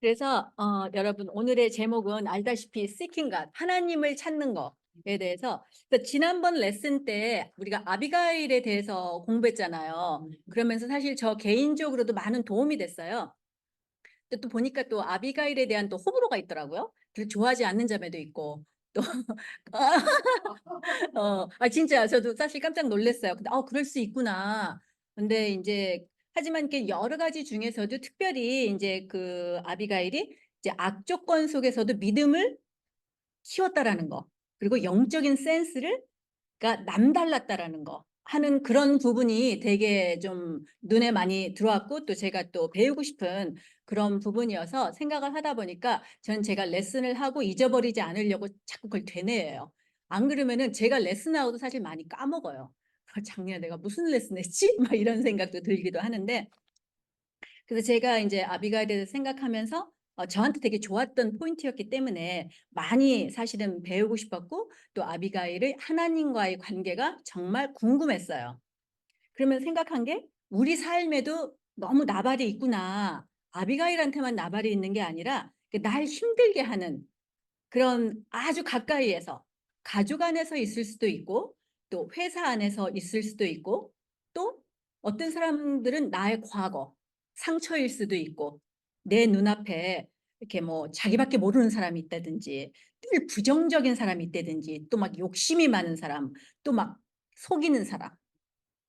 그래서 여러분 오늘의 제목은 알다시피 Seeking God, 하나님을 찾는 거에 대해서. 그래서 지난번 레슨 때 우리가 아비가일에 대해서 공부했잖아요. 그러면서 사실 저 개인적으로도 많은 도움이 됐어요. 근데 또 보니까 또 아비가일에 대한 또 호불호가 있더라고요. 그래서 좋아하지 않는 자매도 있고 또 진짜 저도 사실 깜짝 놀랐어요. 근데 그럴 수 있구나. 근데 이제 하지만 이렇게 여러 가지 중에서도 특별히 이제 그 아비가일이 이제 악조건 속에서도 믿음을 키웠다라는 거. 그리고 영적인 센스를 가 남달랐다라는 거 하는 그런 부분이 되게 좀 눈에 많이 들어왔고, 또 제가 또 배우고 싶은 그런 부분이어서 생각을 하다 보니까 전 제가 레슨을 하고 잊어버리지 않으려고 자꾸 그걸 되뇌어요. 안 그러면은 제가 레슨하고도 사실 많이 까먹어요. 작년에 내가 무슨 레슨 했지? 막 이런 생각도 들기도 하는데, 그래서 제가 이제 아비가일에 대해서 생각하면서 저한테 되게 좋았던 포인트였기 때문에 많이 사실은 배우고 싶었고, 또 아비가일의 하나님과의 관계가 정말 궁금했어요. 그러면 생각한 게 우리 삶에도 너무 나발이 있구나. 아비가일한테만 나발이 있는 게 아니라 날 힘들게 하는 그런 아주 가까이에서, 가족 안에서 있을 수도 있고 또 회사 안에서 있을 수도 있고, 또 어떤 사람들은 나의 과거, 상처일 수도 있고, 내 눈앞에 이렇게 뭐 자기밖에 모르는 사람이 있다든지, 늘 부정적인 사람이 있다든지, 또 막 욕심이 많은 사람, 또 막 속이는 사람,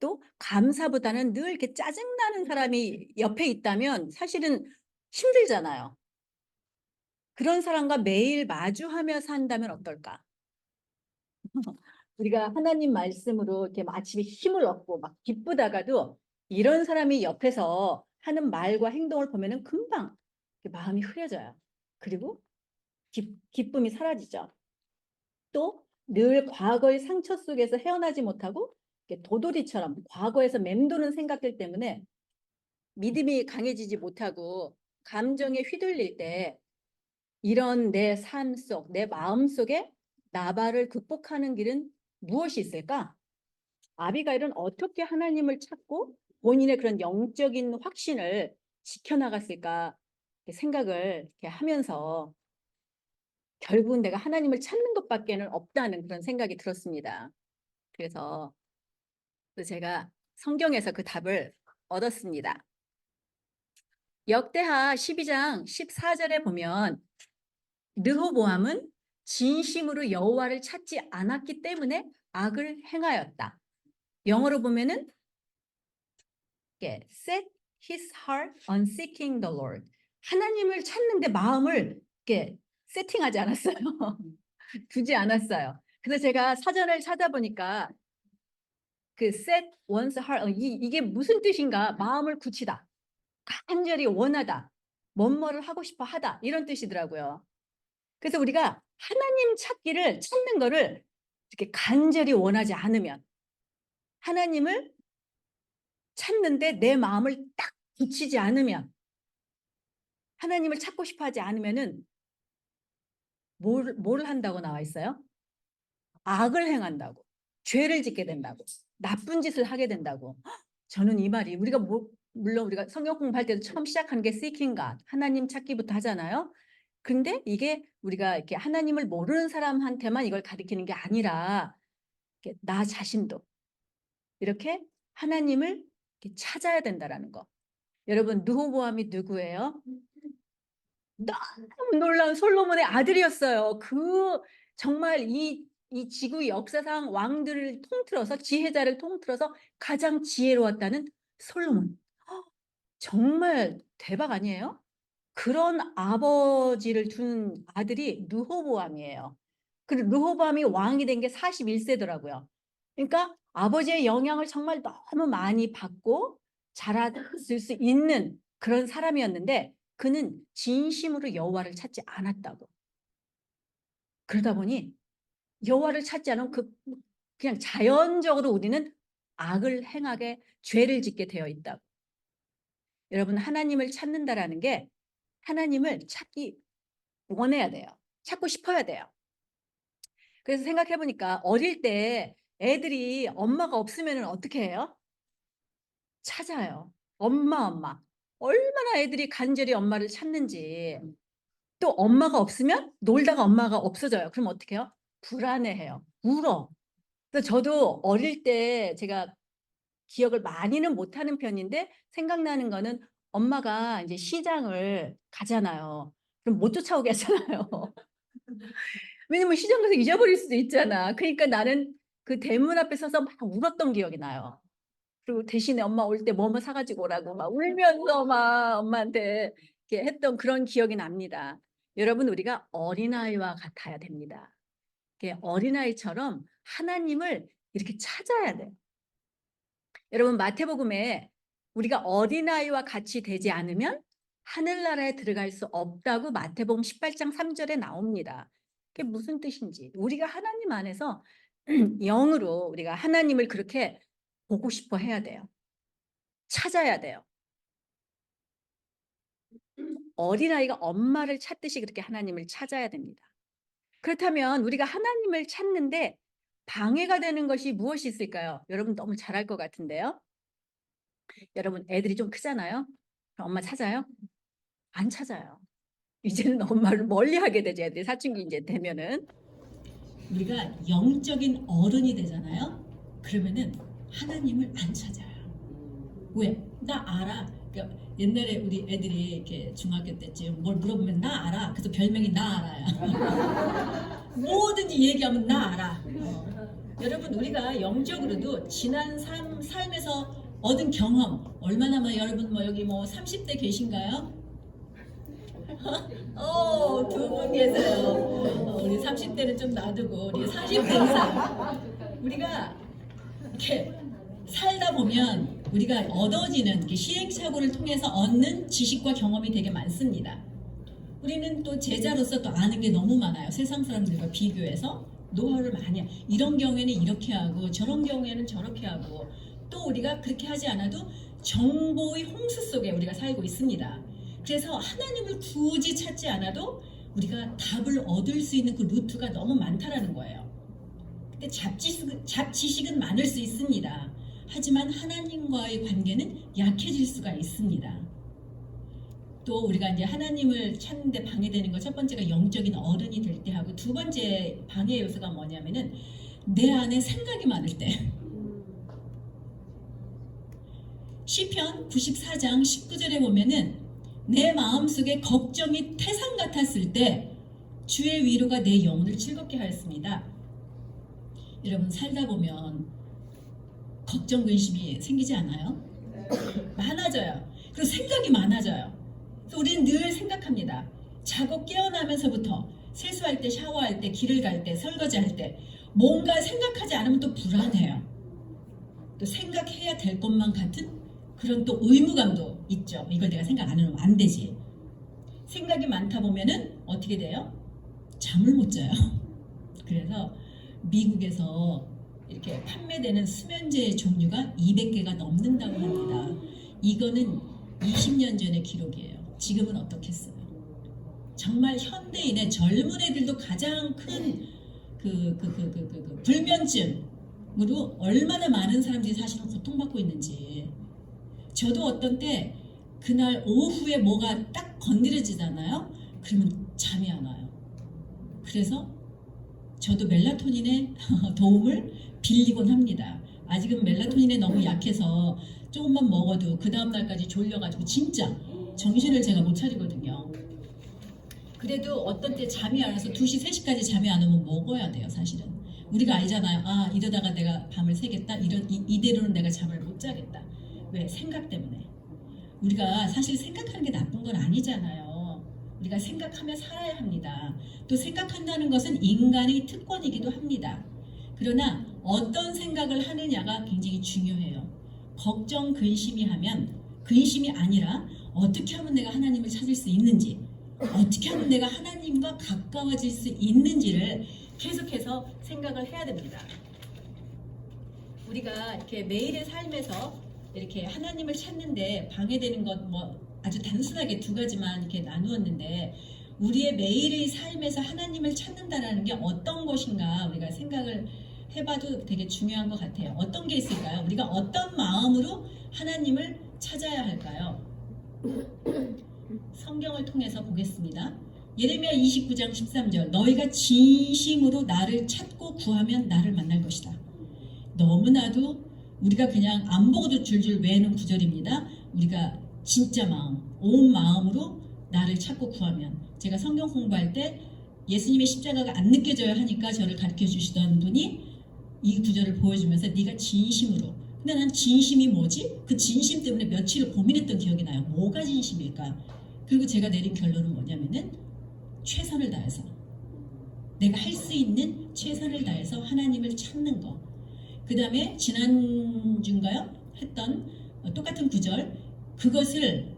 또 감사보다는 늘 이렇게 짜증나는 사람이 옆에 있다면 사실은 힘들잖아요. 그런 사람과 매일 마주하며 산다면 어떨까? 우리가 하나님 말씀으로 이렇게 아침에 힘을 얻고 막 기쁘다가도 이런 사람이 옆에서 하는 말과 행동을 보면은 금방 마음이 흐려져요. 그리고 기쁨이 사라지죠. 또 늘 과거의 상처 속에서 헤어나지 못하고 도돌이처럼 과거에서 맴도는 생각들 때문에 믿음이 강해지지 못하고 감정에 휘둘릴 때, 이런 내 삶 속, 내 마음 속에 나발을 극복하는 길은 무엇이 있을까? 아비가일은 어떻게 하나님을 찾고 본인의 그런 영적인 확신을 지켜나갔을까 생각을 이렇게 하면서 결국은 내가 하나님을 찾는 것밖에는 없다는 그런 생각이 들었습니다. 그래서 제가 성경에서 그 답을 얻었습니다. 역대하 12장 14절에 보면 르호보암은 진심으로 여호와를 찾지 않았기 때문에 악을 행하였다. 영어로 보면은 set his heart on seeking the Lord. 하나님을 찾는데 마음을 이렇게 세팅하지 않았어요. 두지 않았어요. 그래서 제가 사전을 찾아보니까 그 set one's heart, 이게 무슨 뜻인가? 마음을 굳히다, 간절히 원하다, 뭐뭐를 하고 싶어 하다, 이런 뜻이더라고요. 그래서 우리가 하나님 찾는 거를 이렇게 간절히 원하지 않으면, 하나님을 찾는데 내 마음을 딱 굳히지 않으면, 하나님을 찾고 싶어 하지 않으면은 뭘 한다고 나와 있어요? 악을 행한다고, 죄를 짓게 된다고, 나쁜 짓을 하게 된다고. 저는 이 말이 우리가 물론 우리가 성경 공부할 때도 처음 시작하는 게 seeking God, 하나님 찾기부터 하잖아요. 근데 이게 우리가 이렇게 하나님을 모르는 사람한테만 이걸 가리키는 게 아니라 나 자신도 이렇게 하나님을 이렇게 찾아야 된다라는 거. 여러분, 르호보암이 누구예요? 너무 놀라운 솔로몬의 아들이었어요. 정말 이 지구 역사상 왕들을 통틀어서, 지혜자를 통틀어서 가장 지혜로웠다는 솔로몬. 정말 대박 아니에요? 그런 아버지를 둔 아들이 르호보암이에요. 그리고 르호보암이 왕이 된 게 41세더라고요. 그러니까 아버지의 영향을 정말 너무 많이 받고 자랐을 수 있는 그런 사람이었는데, 그는 진심으로 여호와를 찾지 않았다고. 그러다 보니 여호와를 찾지 않으면 그냥 자연적으로 우리는 악을 행하게, 죄를 짓게 되어 있다고. 여러분, 하나님을 찾는다라는 게 하나님을 찾기 원해야 돼요. 찾고 싶어야 돼요. 그래서 생각해 보니까 어릴 때 애들이 엄마가 없으면 어떻게 해요? 찾아요. 엄마. 얼마나 애들이 간절히 엄마를 찾는지. 또 엄마가 없으면 놀다가 엄마가 없어져요. 그럼 어떻게 해요? 불안해해요. 울어. 그래서 저도 어릴 때 제가 기억을 많이는 못하는 편인데 생각나는 거는 엄마가 이제 시장을 가잖아요. 그럼 못 쫓아오게 하잖아요. 왜냐면 시장 가서 잊어버릴 수도 있잖아. 그러니까 나는 그 대문 앞에 서서 막 울었던 기억이 나요. 그리고 대신에 엄마 올 때 뭐뭐 사가지고 오라고 막 울면서 막 엄마한테 이렇게 했던 그런 기억이 납니다. 여러분, 우리가 어린아이와 같아야 됩니다. 이렇게 어린아이처럼 하나님을 이렇게 찾아야 돼요. 여러분, 마태복음에 우리가 어린아이와 같이 되지 않으면 하늘나라에 들어갈 수 없다고 마태복음 18장 3절에 나옵니다. 그게 무슨 뜻인지. 우리가 하나님 안에서 영으로 우리가 하나님을 그렇게 보고 싶어 해야 돼요. 찾아야 돼요. 어린아이가 엄마를 찾듯이 그렇게 하나님을 찾아야 됩니다. 그렇다면 우리가 하나님을 찾는데 방해가 되는 것이 무엇이 있을까요? 여러분 너무 잘 알 것 같은데요. 여러분 애들이 좀 크잖아요. 그럼 엄마 찾아요? 안 찾아요. 이제는 엄마를 멀리하게 되죠. 애들이 사춘기 이제 되면은. 우리가 영적인 어른이 되잖아요. 그러면은 하나님을 안 찾아요. 왜? 나 알아. 그러니까 옛날에 우리 애들이 이렇게 중학교 때쯤 뭘 물어보면 나 알아. 그래서 별명이 나 알아요. 뭐든지 얘기하면 나 알아. 여러분, 우리가 영적으로도 지난 삶에서 얻은 경험 얼마나 여러분 여기 30대 계신가요? 두 분 계세요. 우리 30대는 좀 놔두고 우리 40대 이상 우리가 이렇게 살다 보면 우리가 얻어지는 시행착오를 통해서 얻는 지식과 경험이 되게 많습니다. 우리는 또 제자로서 또 아는 게 너무 많아요. 세상 사람들과 비교해서 노하우를 많이 해요. 이런 경우에는 이렇게 하고 저런 경우에는 저렇게 하고 또 우리가 그렇게 하지 않아도 정보의 홍수 속에 우리가 살고 있습니다. 그래서 하나님을 굳이 찾지 않아도 우리가 답을 얻을 수 있는 그 루트가 너무 많다라는 거예요. 근데 잡지식은 많을 수 있습니다. 하지만 하나님과의 관계는 약해질 수가 있습니다. 또 우리가 이제 하나님을 찾는데 방해되는 거 첫 번째가 영적인 어른이 될 때 하고 두 번째 방해 요소가 뭐냐면은 내 안에 생각이 많을 때. 시편 94장 19절에 보면은 내 마음속에 걱정이 태산 같았을 때 주의 위로가 내 영혼을 즐겁게 하였습니다. 여러분 살다 보면 걱정 근심이 생기지 않아요? 많아져요. 그리고 생각이 많아져요. 그래서 우리는 늘 생각합니다. 자고 깨어나면서부터 세수할 때, 샤워할 때, 길을 갈 때, 설거지할 때 뭔가 생각하지 않으면 또 불안해요. 또 생각해야 될 것만 같은 그런 또 의무감도 있죠. 이걸 내가 생각 안 하면 안 되지. 생각이 많다 보면은 어떻게 돼요? 잠을 못 자요. 그래서 미국에서 이렇게 판매되는 수면제 종류가 200개가 넘는다고 합니다. 이거는 20년 전의 기록이에요. 지금은 어떻겠어요? 정말 현대인의 젊은 애들도 가장 큰 불면증으로 얼마나 많은 사람들이 사실은 고통받고 있는지. 저도 어떤 때 그날 오후에 뭐가 딱 건드려지잖아요. 그러면 잠이 안 와요. 그래서 저도 멜라토닌의 도움을 빌리곤 합니다. 아직은 멜라토닌에 너무 약해서 조금만 먹어도 그 다음날까지 졸려가지고 진짜 정신을 제가 못 차리거든요. 그래도 어떤 때 잠이 안 와서 2시, 3시까지 잠이 안 오면 먹어야 돼요. 사실은 우리가 알잖아요. 아, 이러다가 내가 밤을 새겠다. 이대로는 내가 잠을 못 자겠다. 왜? 생각 때문에. 우리가 사실 생각하는 게 나쁜 건 아니잖아요. 우리가 생각하며 살아야 합니다. 또 생각한다는 것은 인간의 특권이기도 합니다. 그러나 어떤 생각을 하느냐가 굉장히 중요해요. 걱정, 근심이 아니라 어떻게 하면 내가 하나님을 찾을 수 있는지, 어떻게 하면 내가 하나님과 가까워질 수 있는지를 계속해서 생각을 해야 됩니다. 우리가 이렇게 매일의 삶에서 이렇게 하나님을 찾는데 방해되는 것 아주 단순하게 2가지만 이렇게 나누었는데 우리의 매일의 삶에서 하나님을 찾는다라는 게 어떤 것인가 우리가 생각을 해봐도 되게 중요한 것 같아요. 어떤 게 있을까요? 우리가 어떤 마음으로 하나님을 찾아야 할까요? 성경을 통해서 보겠습니다. 예레미야 29장 13절 너희가 진심으로 나를 찾고 구하면 나를 만날 것이다. 너무나도 우리가 그냥 안 보고도 줄줄 외우는 구절입니다. 우리가 진짜 마음, 온 마음으로 나를 찾고 구하면, 제가 성경 공부할 때 예수님의 십자가가 안 느껴져야 하니까 저를 가르쳐 주시던 분이 이 구절을 보여주면서 네가 진심으로, 근데 난 진심이 뭐지? 그 진심 때문에 며칠을 고민했던 기억이 나요. 뭐가 진심일까? 그리고 제가 내린 결론은 뭐냐면은 최선을 다해서, 내가 할 수 있는 최선을 다해서 하나님을 찾는 거. 그 다음에 지난주인가요? 했던 똑같은 구절, 그것을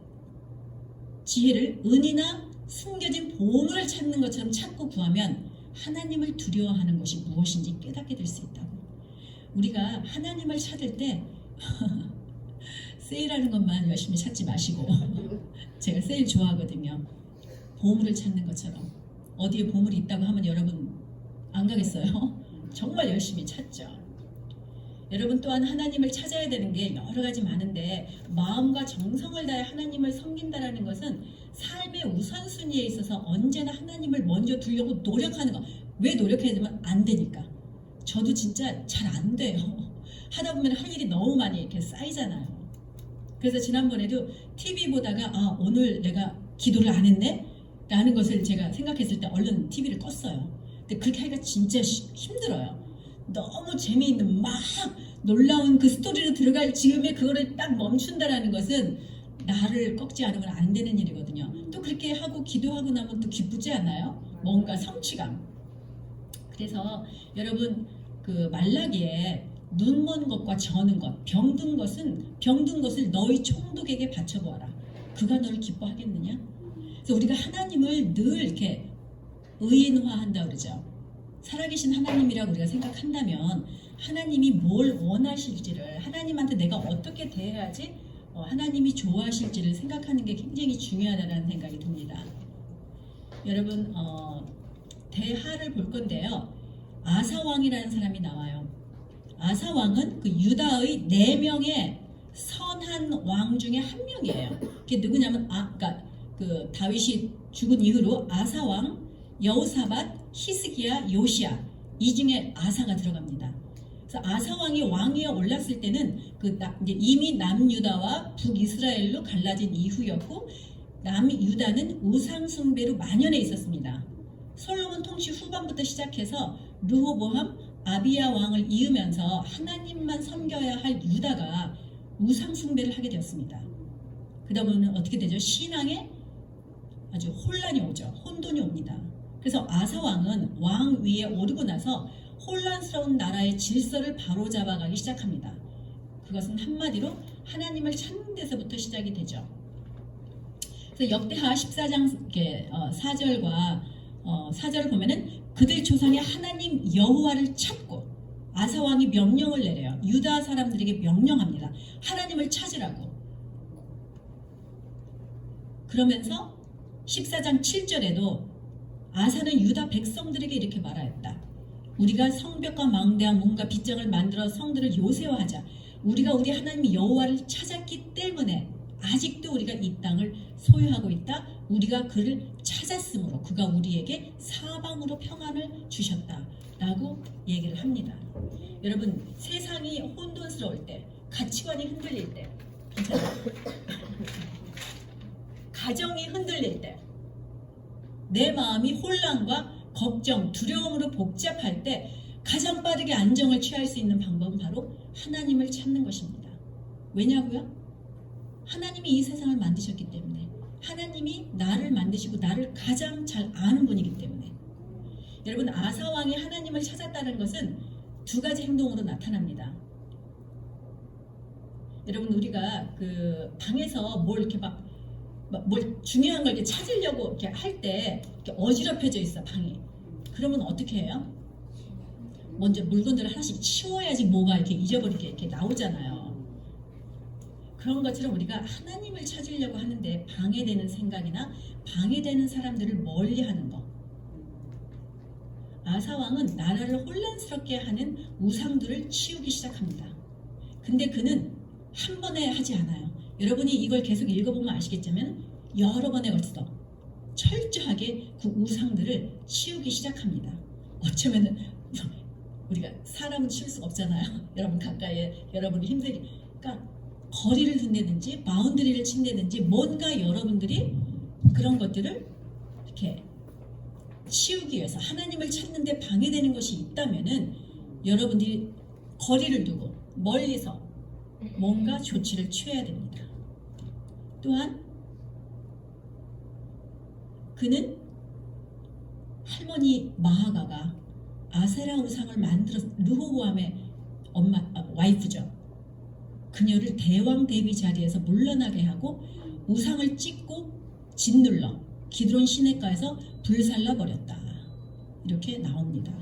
지혜를 은이나 숨겨진 보물을 찾는 것처럼 찾고 구하면 하나님을 두려워하는 것이 무엇인지 깨닫게 될 수 있다고. 우리가 하나님을 찾을 때 세일하는 것만 열심히 찾지 마시고 제가 세일 좋아하거든요. 보물을 찾는 것처럼. 어디에 보물이 있다고 하면 여러분 안 가겠어요? 정말 열심히 찾죠. 여러분 또한 하나님을 찾아야 되는 게 여러 가지 많은데, 마음과 정성을 다해 하나님을 섬긴다라는 것은 삶의 우선순위에 있어서 언제나 하나님을 먼저 두려고 노력하는 거. 왜 노력해야 되면 안 되니까. 저도 진짜 잘 안 돼요. 하다 보면 할 일이 너무 많이 이렇게 쌓이잖아요. 그래서 지난번에도 TV 보다가 오늘 내가 기도를 안 했네? 라는 것을 제가 생각했을 때 얼른 TV를 껐어요. 근데 그렇게 하기가 진짜 힘들어요. 너무 재미있는 막 놀라운 그 스토리로 들어갈 즈음에 그거를 딱 멈춘다라는 것은 나를 꺾지 않으면 안 되는 일이거든요. 또 그렇게 하고 기도하고 나면 또 기쁘지 않아요? 뭔가 성취감. 그래서 여러분 그 말라기에 눈 먼 것과 저는 것, 병든 것을 너희 총독에게 바쳐보아라. 그가 너를 기뻐하겠느냐? 그래서 우리가 하나님을 늘 이렇게 의인화한다 그러죠. 살아계신 하나님이라고 우리가 생각한다면 하나님이 뭘 원하실지를, 하나님한테 내가 어떻게 대해야지 하나님이 좋아하실지를 생각하는 게 굉장히 중요하다는 생각이 듭니다. 여러분 대하를 볼 건데요. 아사왕이라는 사람이 나와요. 아사왕은 그 유다의 4명의 선한 왕 중에 한 명이에요. 그게 누구냐면 그러니까 그 다윗이 죽은 이후로 아사왕, 여호사밧, 히스기야, 요시야, 이 중에 아사가 들어갑니다. 그래서 아사 왕이 왕위에 올랐을 때는 이제 이미 남유다와 북이스라엘로 갈라진 이후였고, 남유다는 우상 숭배로 만연해 있었습니다. 솔로몬 통치 후반부터 시작해서 르호보암, 아비야 왕을 이으면서 하나님만 섬겨야 할 유다가 우상 숭배를 하게 되었습니다. 그러다 보면 어떻게 되죠? 신앙에 아주 혼란이 오죠. 혼돈이 옵니다. 그래서 아사 왕은 왕 위에 오르고 나서 혼란스러운 나라의 질서를 바로잡아가기 시작합니다. 그것은 한마디로 하나님을 찾는 데서부터 시작이 되죠. 그래서 역대하 14장 4절과 4절을 보면은 그들 조상의 하나님 여호와를 찾고, 아사 왕이 명령을 내려요. 유다 사람들에게 명령합니다. 하나님을 찾으라고. 그러면서 14장 7절에도 아사는 유다 백성들에게 이렇게 말하였다. 우리가 성벽과 망대와 문과 빗장을 만들어 성들을 요새화하자. 우리가 우리 하나님 여호와를 찾았기 때문에 아직도 우리가 이 땅을 소유하고 있다. 우리가 그를 찾았으므로 그가 우리에게 사방으로 평안을 주셨다 라고 얘기를 합니다. 여러분, 세상이 혼돈스러울 때, 가치관이 흔들릴 때, 가정이 흔들릴 때, 내 마음이 혼란과 걱정, 두려움으로 복잡할 때 가장 빠르게 안정을 취할 수 있는 방법은 바로 하나님을 찾는 것입니다. 왜냐고요? 하나님이 이 세상을 만드셨기 때문에, 하나님이 나를 만드시고 나를 가장 잘 아는 분이기 때문에. 여러분, 아사 왕이 하나님을 찾았다는 것은 2가지 행동으로 나타납니다. 여러분, 우리가 그 방에서 뭘 이렇게 뭘 중요한 걸 이렇게 찾으려고 이렇게 할 때 이렇게 어지럽혀져 있어, 방이. 그러면 어떻게 해요? 먼저 물건들을 하나씩 치워야지 뭐가 이렇게 잊어버리게 이렇게 나오잖아요. 그런 것처럼 우리가 하나님을 찾으려고 하는데 방해되는 생각이나 방해되는 사람들을 멀리하는 거. 아사 왕은 나라를 혼란스럽게 하는 우상들을 치우기 시작합니다. 근데 그는 한 번에 하지 않아요. 여러분이 이걸 계속 읽어보면 아시겠지만 여러 번에 걸쳐서 철저하게 그 우상들을 치우기 시작합니다. 어쩌면은 우리가 사람은 치울 수가 없잖아요. 여러분 가까이에 여러분이 힘들게, 그러니까 거리를 둔다든지 바운드리를 친다든지 뭔가 여러분들이 그런 것들을 이렇게 치우기 위해서 하나님을 찾는데 방해되는 것이 있다면은 여러분들이 거리를 두고 멀리서 뭔가 조치를 취해야 됩니다. 또한 그는 할머니 마하가가 아세라 우상을 만들어 르호보암의 와이프죠. 그녀를 대왕 대비 자리에서 물러나게 하고 우상을 찢고 짓눌러 기드론 시내가에서 불살라 버렸다. 이렇게 나옵니다.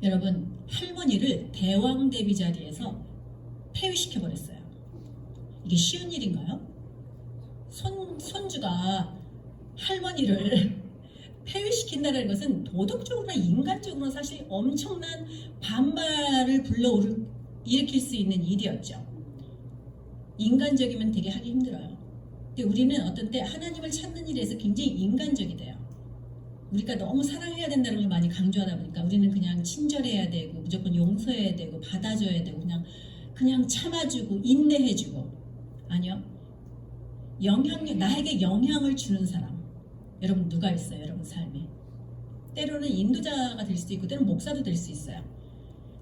여러분, 할머니를 대왕 대비 자리에서 폐위시켜 버렸어요. 이게 쉬운 일인가요? 손주가 할머니를 폐위시킨다는 것은 도덕적으로나 인간적으로나 사실 엄청난 반발을 일으킬 수 있는 일이었죠. 인간적이면 되게 하기 힘들어요. 근데 우리는 어떤 때 하나님을 찾는 일에서 굉장히 인간적이 돼요. 우리가 너무 사랑해야 된다는 걸 많이 강조하다 보니까 우리는 그냥 친절해야 되고 무조건 용서해야 되고 받아줘야 되고 그냥 참아주고 인내해주고. 아니요. 나에게 영향을 주는 사람, 여러분 누가 있어요? 여러분 삶에 때로는 인도자가 될 수도 있고 때로는 목사도 될 수 있어요.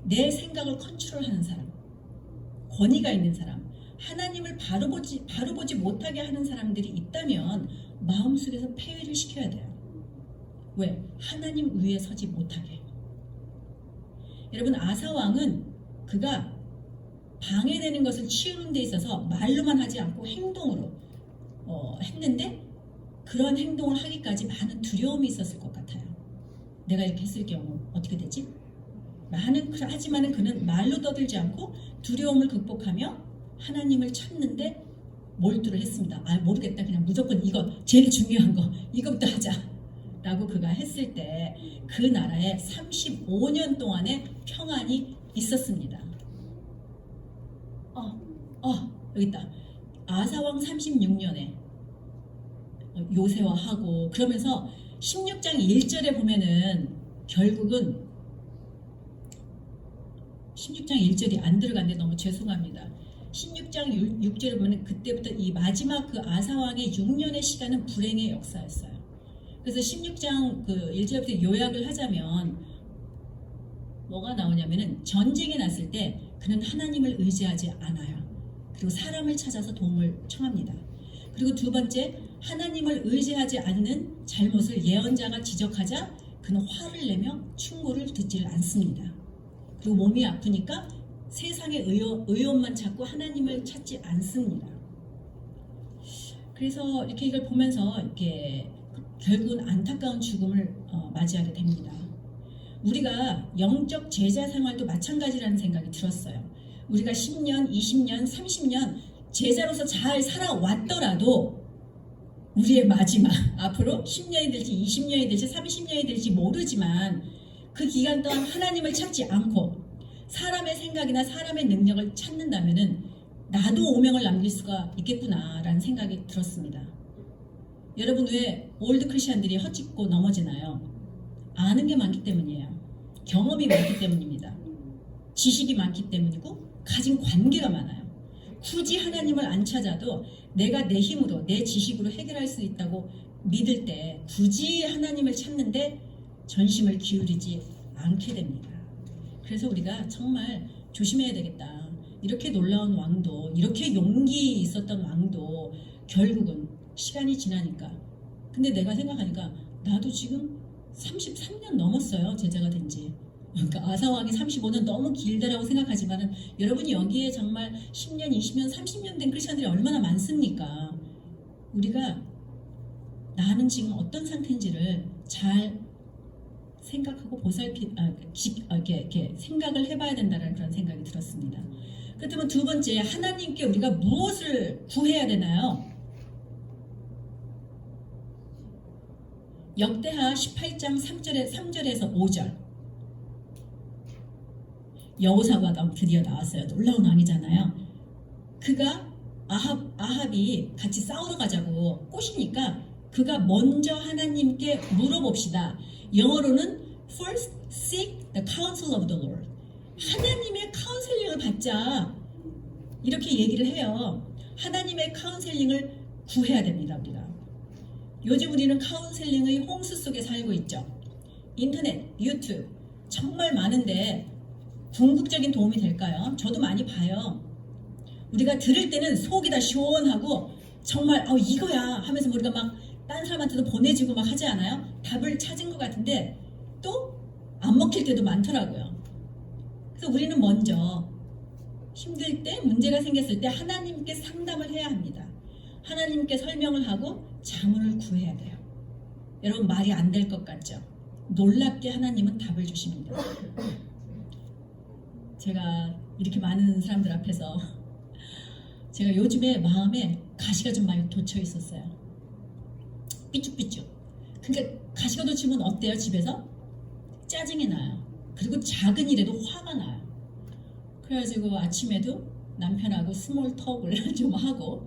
내 생각을 컨트롤하는 사람, 권위가 있는 사람, 하나님을 바로 보지 못하게 하는 사람들이 있다면 마음속에서 폐위를 시켜야 돼요. 왜? 하나님 위에 서지 못하게. 여러분, 아사왕은 그가 방해되는 것을 치우는 데 있어서 말로만 하지 않고 행동으로 했는데, 그런 행동을 하기까지 많은 두려움이 있었을 것 같아요. 내가 이렇게 했을 경우 어떻게 되지? 하지만은 그는 말로 떠들지 않고 두려움을 극복하며 하나님을 찾는데 몰두를 했습니다. 모르겠다. 그냥 무조건 이거 제일 중요한 거 이것부터 하자 라고 그가 했을 때 그 나라에 35년 동안의 평안이 있었습니다. 여기 있다. 아사왕 36년에 요새화하고 그러면서 16장 1절에 보면은 결국은 16장 1절이 안 들어간데 너무 죄송합니다. 16장 6절에 보면 그때부터 이 마지막 그 아사왕의 6년의 시간은 불행의 역사였어요. 그래서 16장 그 1절부터 요약을 하자면 뭐가 나오냐면은 전쟁이 났을 때 그는 하나님을 의지하지 않아요. 그리고 사람을 찾아서 도움을 청합니다. 그리고 두 번째, 하나님을 의지하지 않는 잘못을 예언자가 지적하자 그는 화를 내며 충고를 듣지를 않습니다. 그리고 몸이 아프니까 세상의 의원만 찾고 하나님을 찾지 않습니다. 그래서 이렇게 이걸 보면서 이렇게 결국은 안타까운 죽음을 맞이하게 됩니다. 우리가 영적 제자 생활도 마찬가지라는 생각이 들었어요. 우리가 10년, 20년, 30년 제자로서 잘 살아왔더라도 우리의 마지막, 앞으로 10년이 될지 20년이 될지 30년이 될지 모르지만 그 기간 동안 하나님을 찾지 않고 사람의 생각이나 사람의 능력을 찾는다면은 나도 오명을 남길 수가 있겠구나라는 생각이 들었습니다. 여러분, 왜 올드 크리스천들이 헛짚고 넘어지나요? 아는 게 많기 때문이에요. 경험이 많기 때문입니다. 지식이 많기 때문이고 가진 관계가 많아요. 굳이 하나님을 안 찾아도 내가 내 힘으로 내 지식으로 해결할 수 있다고 믿을 때 굳이 하나님을 찾는데 전심을 기울이지 않게 됩니다. 그래서 우리가 정말 조심해야 되겠다. 이렇게 놀라운 왕도, 이렇게 용기 있었던 왕도 결국은 시간이 지나니까, 근데 내가 생각하니까 나도 지금 33년 넘었어요. 제자가 된 지. 그러니까 아사왕이 35년 너무 길다라고 생각하지만은 여러분이 여기에 정말 10년, 20년, 30년 된 크리스천들이 얼마나 많습니까? 우리가 나는 지금 어떤 상태인지를 잘 생각하고 이렇게 생각을 해봐야 된다는 그런 생각이 들었습니다. 그렇다면 두 번째, 하나님께 우리가 무엇을 구해야 되나요? 역대하 18장 3절에서 5절. 여호사바가 드디어 나왔어요. 놀라운 왕이잖아요. 그가 아합이 같이 싸우러 가자고 꼬시니까 그가 먼저 하나님께 물어봅시다. 영어로는 first seek the counsel of the Lord. 하나님의 카운셀링을 받자. 이렇게 얘기를 해요. 하나님의 카운셀링을 구해야 됩니다, 우리가. 요즘 우리는 카운셀링의 홍수 속에 살고 있죠. 인터넷, 유튜브 정말 많은데 궁극적인 도움이 될까요? 저도 많이 봐요. 우리가 들을 때는 속이 다 시원하고 정말 이거야 하면서 우리가 막 딴 사람한테도 보내주고 막 하지 않아요? 답을 찾은 것 같은데 또 안 먹힐 때도 많더라고요. 그래서 우리는 먼저 힘들 때, 문제가 생겼을 때 하나님께 상담을 해야 합니다. 하나님께 설명을 하고 자문을 구해야 돼요. 여러분, 말이 안 될 것 같죠? 놀랍게 하나님은 답을 주십니다. 제가 이렇게 많은 사람들 앞에서 제가 요즘에 마음에 가시가 좀 많이 돋쳐 있었어요. 삐죽삐죽. 그러니까 가시가 돋치면 어때요? 집에서? 짜증이 나요. 그리고 작은 일에도 화가 나요. 그래가지고 아침에도 남편하고 스몰 톡을 좀 하고,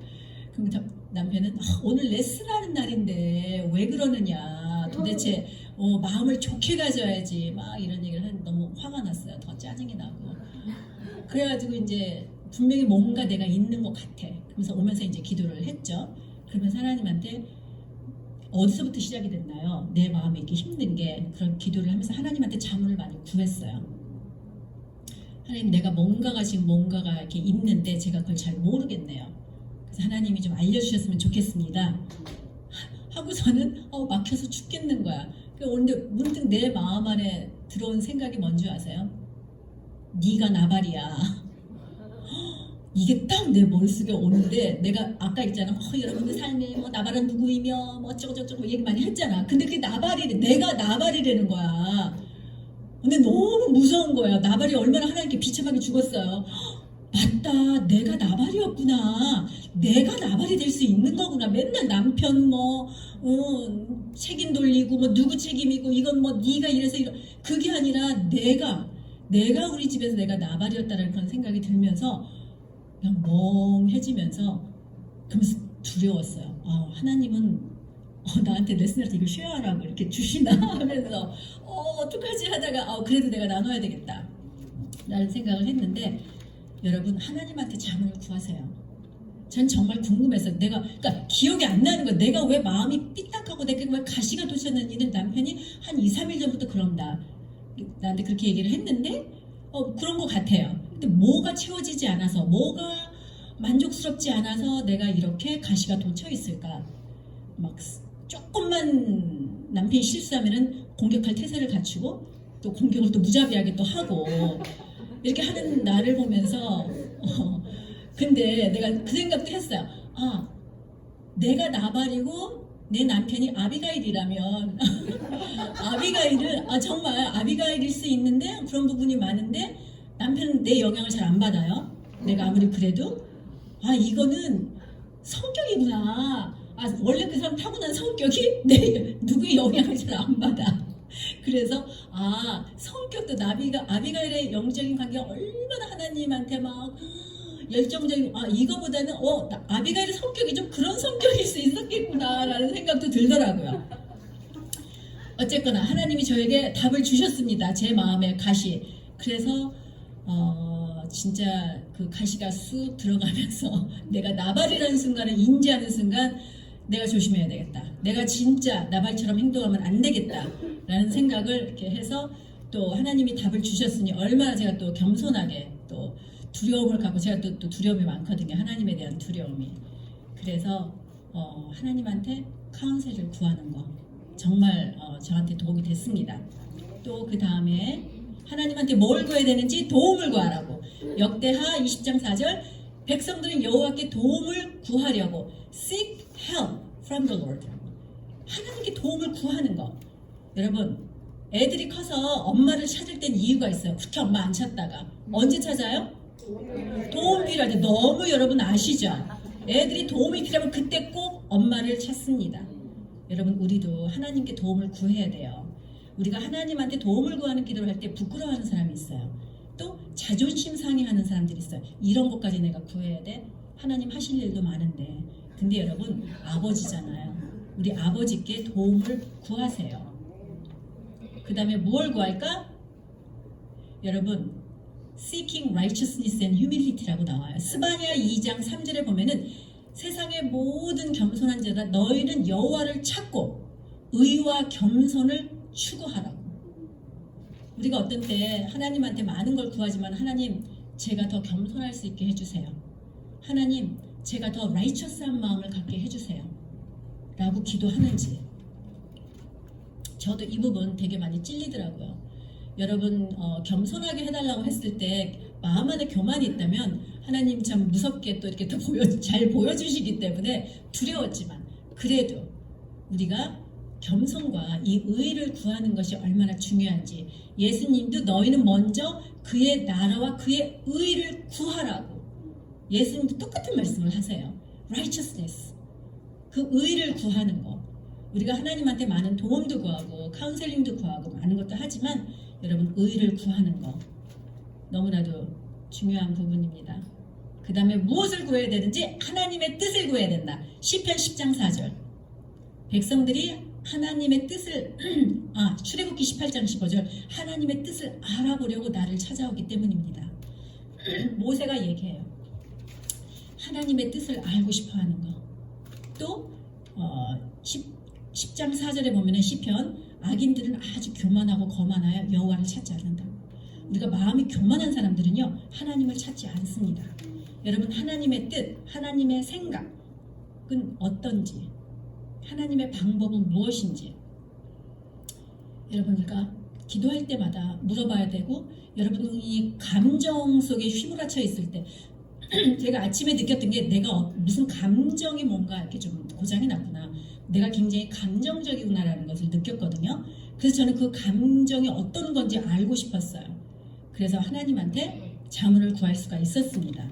그럼 남편은 오늘 레슨하는 날인데 왜 그러느냐, 도대체 마음을 좋게 가져야지, 막 이런 얘기를 하는데 너무 화가 났어요. 더 짜증이 나고. 그래가지고 이제 분명히 뭔가 내가 있는 것 같아. 그러면서 오면서 이제 기도를 했죠. 그러면서 하나님한테 어디서부터 시작이 됐나요? 내 마음이 이렇게 힘든 게, 그런 기도를 하면서 하나님한테 자문을 많이 구했어요. 하나님, 내가 뭔가가 이렇게 있는데 제가 그걸 잘 모르겠네요. 그래서 하나님이 좀 알려주셨으면 좋겠습니다. 하고서는 막혀서 죽겠는 거야. 근데 문득 내 마음 안에 들어온 생각이 뭔지 아세요? 네가 나발이야. 이게 딱 내 머릿속에 오는데, 내가 아까 있잖아, 여러분들 삶에 나발은 누구이며 어쩌고저쩌고 얘기 많이 했잖아. 근데 그게 내가 나발이라는 거야. 근데 너무 무서운 거야. 나발이 얼마나 하나님께 비참하게 죽었어요. 맞다, 내가 나발이었구나. 내가 나발이 될 수 있는 거구나. 맨날 남편 책임 돌리고 누구 책임이고, 이건 네가 이래서 그게 아니라 내가 우리 집에서 내가 나발이었다는 그런 생각이 들면서 그냥 멍해지면서, 그러면서 두려웠어요. 하나님은 나한테 레슨할 때 이거 쉐어하라고 이렇게 주시나 하면서 어떡하지 하다가 그래도 내가 나눠야 되겠다 라는 생각을 했는데, 여러분, 하나님한테 자문을 구하세요. 전 정말 궁금했어요. 그러니까 기억이 안 나는 거예요. 내가 왜 마음이 삐딱하고 내가 왜 가시가 돋쳤는지는 남편이 한 2, 3일 전부터 그런다, 나한테 그렇게 얘기를 했는데 그런 것 같아요. 근데 뭐가 채워지지 않아서, 뭐가 만족스럽지 않아서 내가 이렇게 가시가 돋쳐 있을까? 막 조금만 남편이 실수하면은 공격할 태세를 갖추고 또 공격을 또 무자비하게 또 하고 이렇게 하는 나를 보면서 근데 내가 그 생각도 했어요. 내가 나발이고 내 남편이 아비가일이라면 아비가일을 정말 아비가일일 수 있는데, 그런 부분이 많은데 남편은 내 영향을 잘 안 받아요. 내가 아무리 그래도 이거는 성격이구나. 원래 그 사람 타고난 성격이 누구의 영향을 잘 안 받아. 그래서 성격도 아비가일의 영적인 관계가 얼마나 하나님한테 막 열정적인, 이거보다는 아비가일의 성격이 좀 그런 성격일 수 있었겠구나 라는 생각도 들더라고요. 어쨌거나 하나님이 저에게 답을 주셨습니다. 제 마음의 가시. 그래서 진짜 그 가시가 쑥 들어가면서 내가 나발이라는 순간을 인지하는 순간, 내가 조심해야 되겠다, 내가 진짜 나발처럼 행동하면 안 되겠다 라는 생각을 이렇게 해서, 또 하나님이 답을 주셨으니 얼마나 제가 또 겸손하게 또 두려움을 갖고, 제가 또 두려움이 많거든요. 하나님에 대한 두려움이. 그래서 하나님한테 카운셀을 구하는 거 정말 저한테 도움이 됐습니다. 또 그 다음에 하나님한테 뭘 구해야 되는지 도움을 구하라고. 역대하 20장 4절, 백성들은 여호와께 도움을 구하려고 seek help from the Lord. 하나님께 도움을 구하는 거. 여러분, 애들이 커서 엄마를 찾을 땐 이유가 있어요. 그렇게 엄마 안 찾다가 언제 찾아요? 도움 필요할 때. 너무 여러분 아시죠? 애들이 도움이 필요하면 그때 꼭 엄마를 찾습니다. 여러분, 우리도 하나님께 도움을 구해야 돼요. 우리가 하나님한테 도움을 구하는 기도를 할 때 부끄러워하는 사람이 있어요. 또 자존심 상해하는 사람들이 있어요. 이런 것까지 내가 구해야 돼? 하나님 하실 일도 많은데, 근데 여러분 아버지잖아요. 우리 아버지께 도움을 구하세요. 그 다음에 뭘 구할까? 여러분 Seeking righteousness and humility라고 나와요. 스바냐 2장 3절에 보면은 세상의 모든 겸손한 자다 너희는 여호와를 찾고 의와 겸손을 추구하라고. 우리가 어떤 때 하나님한테 많은 걸 구하지만 하나님 제가 더 겸손할 수 있게 해주세요. 하나님 제가 더 righteous한 마음을 갖게 해주세요. 라고 기도하는지. 저도 이 부분 되게 많이 찔리더라고요. 여러분 겸손하게 해달라고 했을 때 마음 안에 교만이 있다면 하나님 참 무섭게 또 이렇게 또 잘 보여주시기 때문에 두려웠지만 그래도 우리가 겸손과 이 의를 구하는 것이 얼마나 중요한지 예수님도 너희는 먼저 그의 나라와 그의 의를 구하라고 예수님도 똑같은 말씀을 하세요. righteousness 그 의를 구하는 거 우리가 하나님한테 많은 도움도 구하고 카운셀링도 구하고 많은 것도 하지만 여러분 의를 구하는 거 너무나도 중요한 부분입니다. 그 다음에 무엇을 구해야 되는지 하나님의 뜻을 구해야 된다. 시편 10장 4절 백성들이 하나님의 뜻을 출애굽기 18장 15절 하나님의 뜻을 알아보려고 나를 찾아오기 때문입니다. 모세가 얘기해요. 하나님의 뜻을 알고 싶어하는 거. 또 10장 4절에 보면은 시편 악인들은 아주 교만하고 거만하여 여호와를 찾지 않는다. 우리가 마음이 교만한 사람들은요 하나님을 찾지 않습니다. 여러분 하나님의 뜻, 하나님의 생각은 어떤지 하나님의 방법은 무엇인지 여러분 우리가 기도할 때마다 물어봐야 되고 여러분이 감정 속에 휘몰아쳐 있을 때 제가 아침에 느꼈던 게 내가 무슨 감정이 뭔가 이렇게 좀 고장이 났구나. 내가 굉장히 감정적이구나라는 것을 느꼈거든요. 그래서 저는 그 감정이 어떤 건지 알고 싶었어요. 그래서 하나님한테 자문을 구할 수가 있었습니다.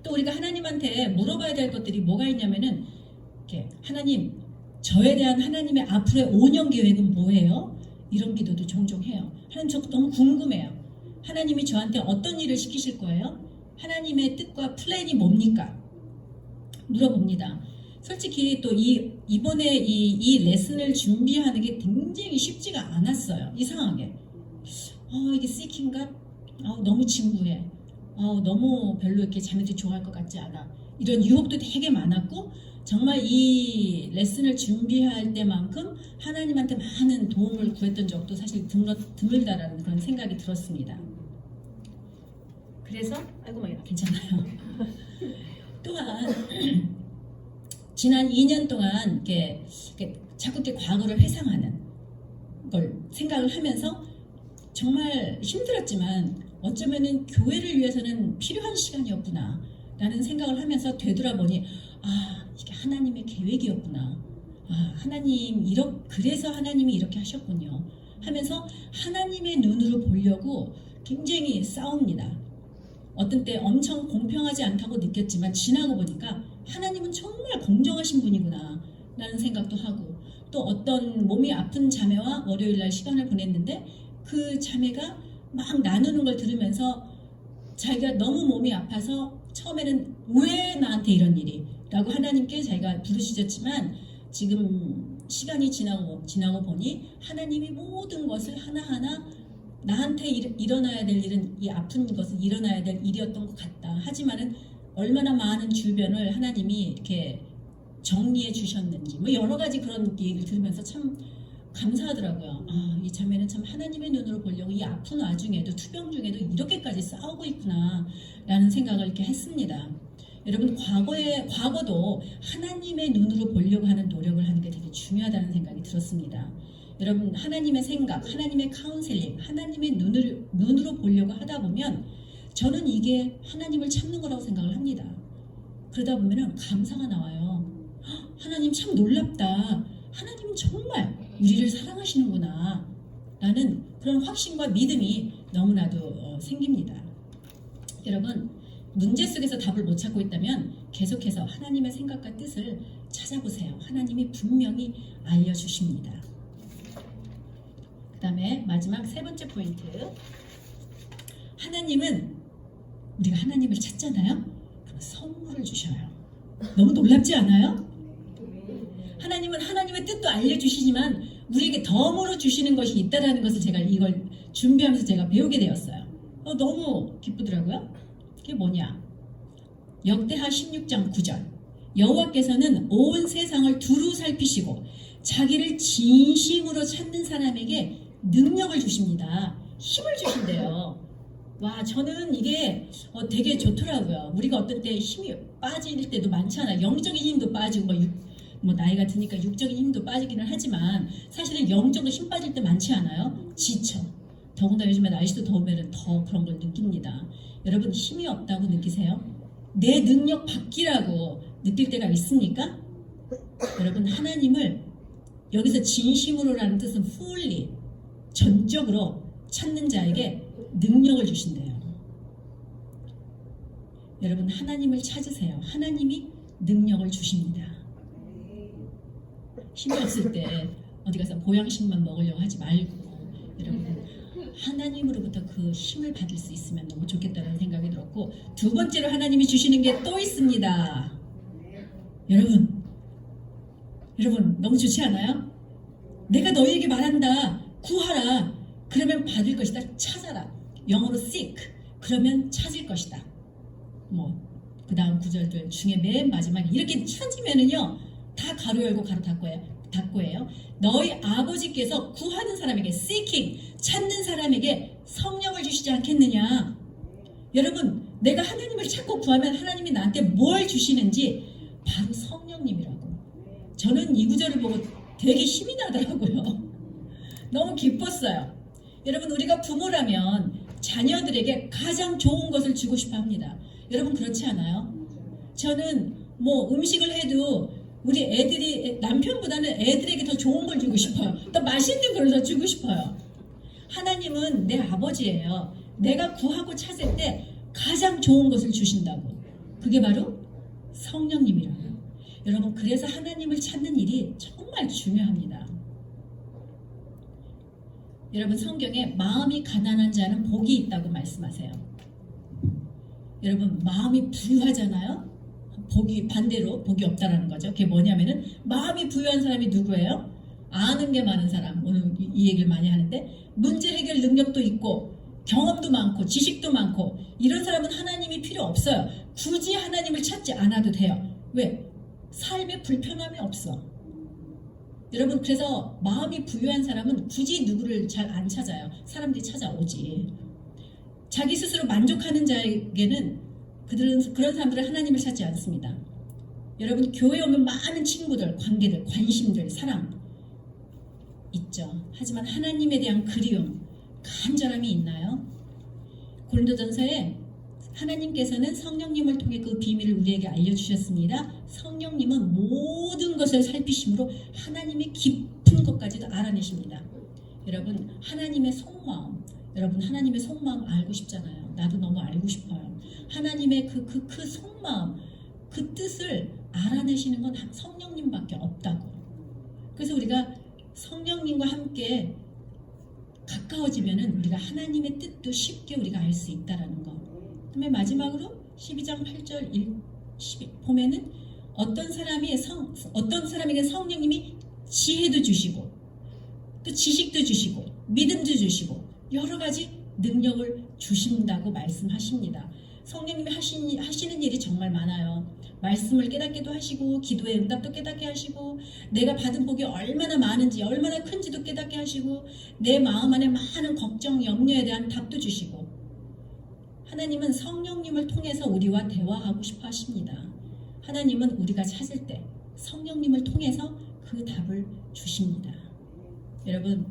또 우리가 하나님한테 물어봐야 될 것들이 뭐가 있냐면은 이렇게 하나님 저에 대한 하나님의 앞으로의 5년 계획은 뭐예요? 이런 기도도 종종 해요. 하나님 저 너무 궁금해요. 하나님이 저한테 어떤 일을 시키실 거예요? 하나님의 뜻과 플랜이 뭡니까? 물어봅니다. 솔직히 또 이번에 이 레슨을 준비하는 게 굉장히 쉽지가 않았어요. 이상하게. 이게 시킨가? 너무 진부해. 너무 별로 이렇게 자매들이 좋아할 것 같지 않아. 이런 유혹도 되게 많았고 정말 이 레슨을 준비할 때만큼 하나님한테 많은 도움을 구했던 적도 사실 드물다라는 그런 생각이 들었습니다. 그래서 괜찮아요. 또한 지난 2년 동안 이렇게 자꾸 이렇게 과거를 회상하는 걸 생각을 하면서 정말 힘들었지만 어쩌면은 교회를 위해서는 필요한 시간이었구나 라는 생각을 하면서 되돌아보니 이게 하나님의 계획이었구나. 하나님 그래서 하나님이 이렇게 하셨군요 하면서 하나님의 눈으로 보려고 굉장히 싸웁니다. 어떤 때 엄청 공평하지 않다고 느꼈지만 지나고 보니까 하나님은 정말 공정하신 분이구나 라는 생각도 하고 또 어떤 몸이 아픈 자매와 월요일날 시간을 보냈는데 그 자매가 막 나누는 걸 들으면서 자기가 너무 몸이 아파서 처음에는 왜 나한테 이런 일이 라고 하나님께 자기가 부르짖었지만 지금 시간이 지나고 보니 하나님이 모든 것을 하나하나 나한테 일어나야 될 일은 이 아픈 것은 일어나야 될 일이었던 것 같다. 하지만은 얼마나 많은 주변을 하나님이 이렇게 정리해 주셨는지 뭐 여러 가지 그런 얘기를 들으면서 참 감사하더라고요. 이 자매는 참 하나님의 눈으로 보려고 이 아픈 와중에도 투병 중에도 이렇게까지 싸우고 있구나 라는 생각을 이렇게 했습니다. 여러분 과거도 하나님의 눈으로 보려고 하는 노력을 하는 게 되게 중요하다는 생각이 들었습니다. 여러분 하나님의 생각, 하나님의 카운셀링, 하나님의 눈으로 보려고 하다 보면 저는 이게 하나님을 찾는 거라고 생각을 합니다. 그러다 보면 감사가 나와요. 하나님 참 놀랍다. 하나님은 정말 우리를 사랑하시는구나 라는 그런 확신과 믿음이 너무나도 생깁니다. 여러분 문제 속에서 답을 못 찾고 있다면 계속해서 하나님의 생각과 뜻을 찾아보세요. 하나님이 분명히 알려주십니다. 그 다음에 마지막 세 번째 포인트. 하나님은 우리가 하나님을 찾잖아요. 그럼 선물을 주셔요. 너무 놀랍지 않아요? 하나님은 하나님의 뜻도 알려주시지만 우리에게 덤으로 주시는 것이 있다라는 것을 제가 이걸 준비하면서 제가 배우게 되었어요. 너무 기쁘더라고요. 그게 뭐냐? 역대하 16장 9절. 여호와께서는 온 세상을 두루 살피시고 자기를 진심으로 찾는 사람에게 능력을 주십니다. 힘을 주신대요. 와, 저는 이게 되게 좋더라고요. 우리가 어떤 때 힘이 빠질 때도 많잖아요. 영적인 힘도 빠지고 뭐 나이가 드니까 육적인 힘도 빠지기는 하지만 사실은 영적으로 힘 빠질 때 많지 않아요? 지쳐. 더군다나 요즘에 날씨도 더우면 더 그런 걸 느낍니다. 여러분 힘이 없다고 느끼세요? 내 능력 바뀌라고 느낄 때가 있습니까? 여러분 하나님을 여기서 진심으로라는 뜻은 fully 전적으로 찾는 자에게 능력을 주신대요. 여러분 하나님을 찾으세요. 하나님이 능력을 주십니다. 힘이 없을 때 어디 가서 보양식만 먹으려고 하지 말고 여러분 하나님으로부터 그 힘을 받을 수 있으면 너무 좋겠다는 생각이 들었고, 두 번째로 하나님이 주시는 게 또 있습니다. 여러분 너무 좋지 않아요? 내가 너희에게 말한다. 구하라. 그러면 받을 것이다. 찾아라. 영어로 seek. 그러면 찾을 것이다. 그 다음 구절들 중에 맨 마지막에 이렇게 찾으면은요 다 가로 열고 가로 닫고예요. 너희 아버지께서 구하는 사람에게 seeking, 찾는 사람에게 성령을 주시지 않겠느냐. 여러분 내가 하나님을 찾고 구하면 하나님이 나한테 뭘 주시는지 바로 성령님이라고. 저는 이 구절을 보고 되게 힘이 나더라고요. 너무 기뻤어요. 여러분 우리가 부모라면 자녀들에게 가장 좋은 것을 주고 싶어 합니다. 여러분 그렇지 않아요? 저는 음식을 해도 우리 애들이 남편보다는 애들에게 더 좋은 걸 주고 싶어요. 더 맛있는 걸 더 주고 싶어요. 하나님은 내 아버지예요. 내가 구하고 찾을 때 가장 좋은 것을 주신다고. 그게 바로 성령님이라고. 여러분 그래서 하나님을 찾는 일이 정말 중요합니다. 여러분 성경에 마음이 가난한 자는 복이 있다고 말씀하세요. 여러분 마음이 부유하잖아요. 반대로 복이 없다라는 거죠. 그게 뭐냐면은 마음이 부유한 사람이 누구예요? 아는 게 많은 사람. 오늘 이 얘기를 많이 하는데 문제 해결 능력도 있고 경험도 많고 지식도 많고 이런 사람은 하나님이 필요 없어요. 굳이 하나님을 찾지 않아도 돼요. 왜? 삶에 불편함이 없어. 여러분 그래서 마음이 부유한 사람은 굳이 누구를 잘 안 찾아요. 사람들이 찾아오지. 자기 스스로 만족하는 자에게는 그런 사람들은 하나님을 찾지 않습니다. 여러분 교회 오면 많은 친구들, 관계들, 관심들, 사랑 있죠. 하지만 하나님에 대한 그리움, 간절함이 있나요? 고린도전서에 하나님께서는 성령님을 통해 그 비밀을 우리에게 알려주셨습니다. 성령님은 모든 것을 살피심으로 하나님의 깊은 것까지도 알아내십니다. 여러분 하나님의 속마음, 여러분 하나님의 속마음 알고 싶잖아요. 나도 너무 알고 싶어요. 하나님의 그 속마음, 그 뜻을 알아내시는 건 성령님밖에 없다고. 그래서 우리가 성령님과 함께 가까워지면은 우리가 하나님의 뜻도 쉽게 우리가 알 수 있다라는 거. 그다음에 마지막으로 12장 8절 12 보면은 어떤 사람에게 성령님이 지혜도 주시고 또 지식도 주시고 믿음도 주시고 여러 가지 능력을 주신다고 말씀하십니다. 성령님이 하시는 일이 정말 많아요. 말씀을 깨닫게도 하시고 기도의 응답도 깨닫게 하시고 내가 받은 복이 얼마나 많은지 얼마나 큰지도 깨닫게 하시고 내 마음 안에 많은 걱정 염려에 대한 답도 주시고 하나님은 성령님을 통해서 우리와 대화하고 싶어 하십니다. 하나님은 우리가 찾을 때 성령님을 통해서 그 답을 주십니다. 여러분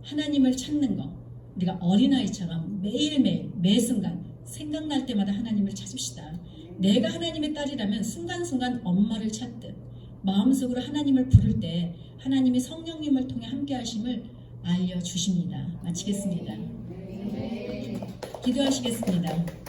하나님을 찾는 거 우리가 어린아이처럼 매일매일 매순간 생각날 때마다 하나님을 찾읍시다. 내가 하나님의 딸이라면 순간순간 엄마를 찾듯 마음속으로 하나님을 부를 때 하나님이 성령님을 통해 함께 하심을 알려주십니다. 마치겠습니다. 기도하시겠습니다.